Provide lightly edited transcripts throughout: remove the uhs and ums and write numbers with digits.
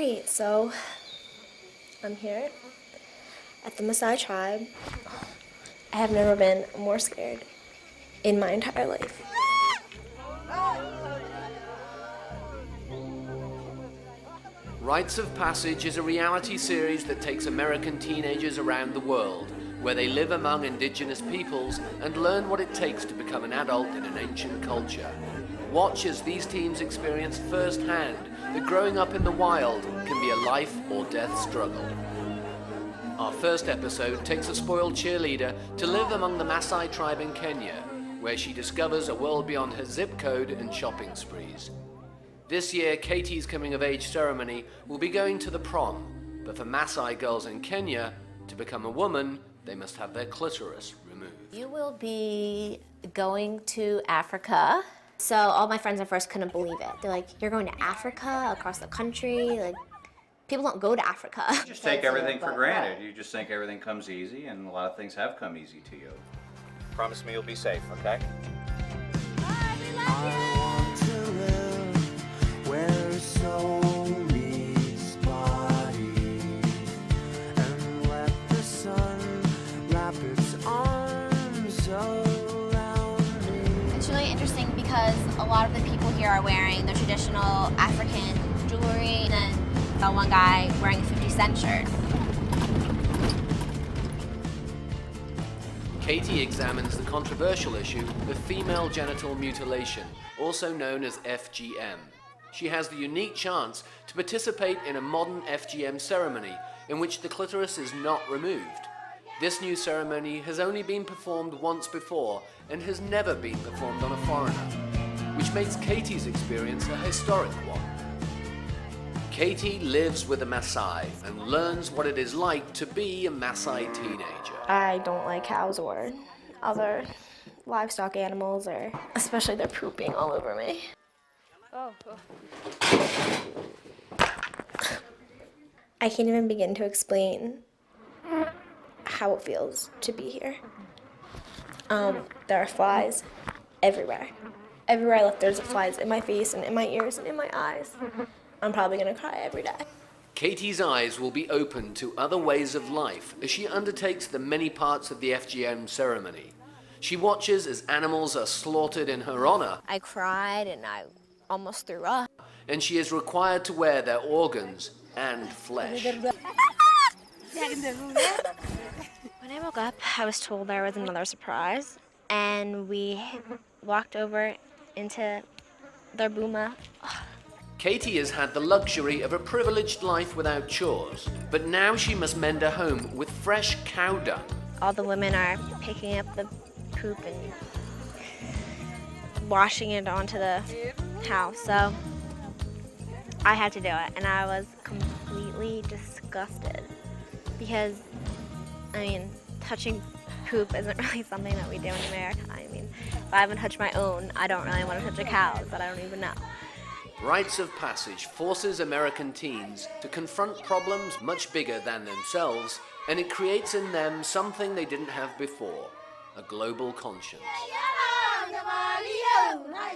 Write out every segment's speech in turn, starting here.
Alright, so I'm here at the Maasai tribe. I have never been more scared in my entire life. Rites of Passage is a reality series that takes American teenagers around the world, where they live among indigenous peoples and learn what it takes to become an adult in an ancient culture. Watch as these teens experience firsthand that growing up in the wild can be a life or death struggle. Our first episode takes a spoiled cheerleader to live among the Maasai tribe in Kenya, where she discovers a world beyond her zip code and shopping sprees. This year, Katie's coming-of-age ceremony will be going to the prom, but for Maasai girls in Kenya, to become a woman, they must have their clitoris removed. You will be going to Africa. So all my friends at first couldn't believe it. They're like, you're going to Africa, across the country? Like, people don't go to Africa. You just take everything for granted. You just think everything comes easy, and a lot of things have come easy to you. Promise me you'll be safe, okay? It's really interesting because a lot of the people here are wearing the traditional African jewelry, and then saw one guy wearing a 50 Cent shirt. Katie examines the controversial issue of female genital mutilation, also known as FGM. She has the unique chance to participate in a modern FGM ceremony in which the clitoris is not removed. This new ceremony has only been performed once before and has never been performed on a foreigner, which makes Katie's experience a historic one. Katie lives with a Maasai and learns what it is like to be a Maasai teenager. I don't like cows or other livestock animals, or especially they're pooping all over me. I can't even begin to explain how it feels to be here. There are flies everywhere. Everywhere I look, there's flies in my face and in my ears and in my eyes. I'm probably gonna cry every day. Katie's eyes will be open to other ways of life as she undertakes the many parts of the FGM ceremony. She watches as animals are slaughtered in her honor. I cried and I almost threw up. And she is required to wear their organs and flesh. When I woke up, I was told there was another surprise, and we walked over into their boma. Katie has had the luxury of a privileged life without chores, but now she must mend a home with fresh cow dung. All the women are picking up the poop and washing it onto the house, so I had to do it, and I was completely disgusted because, I mean, touching poop isn't really something that we do in America. I mean, if I haven't touched my own, I don't really want to touch a cow's that I don't even know. Rites of Passage forces American teens to confront problems much bigger than themselves, and it creates in them something they didn't have before, a global conscience.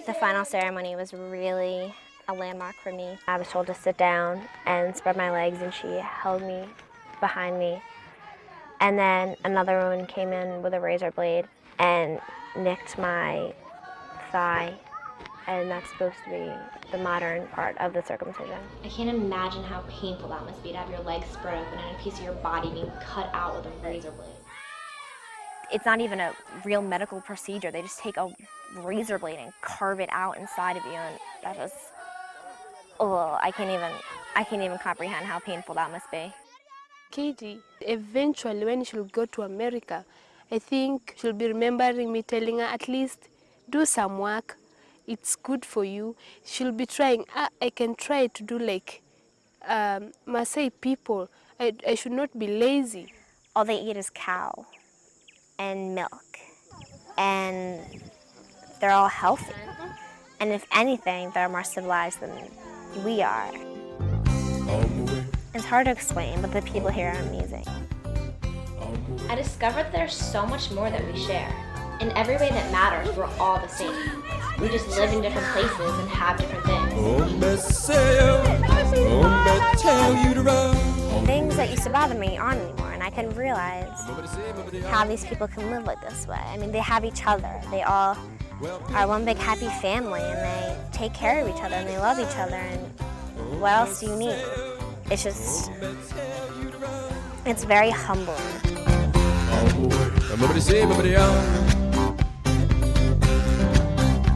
The final ceremony was really a landmark for me. I was told to sit down and spread my legs, and she held me behind me. And then another woman came in with a razor blade and nicked my thigh, and that's supposed to be the modern part of the circumcision. I can't imagine how painful that must be to have your legs spread open and a piece of your body being cut out with a razor blade. It's not even a real medical procedure. They just take a razor blade and carve it out inside of you, and that just, I can't even comprehend how painful that must be. Katie, eventually when she'll go to America, I think she'll be remembering me telling her, at least do some work. It's good for you. She'll be trying. I can try to do like Maasai people. I should not be lazy. All they eat is cow and milk, and they're all healthy. And if anything, they're more civilized than we are. It's hard to explain, but the people here are amazing. I discovered there's so much more that we share. In every way that matters, we're all the same. We just live in different places and have different things. used to bother me aren't anymore, and I can realize how these people can live like this way. I mean, they have each other. They all are one big happy family, and they take care of each other, and they love each other, and what else do you need? It's just, it's very humbling.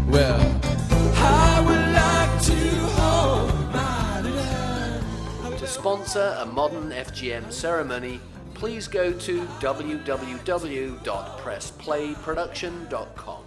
Well, I would like to hold To sponsor a modern FGM ceremony, please go to www.pressplayproduction.com.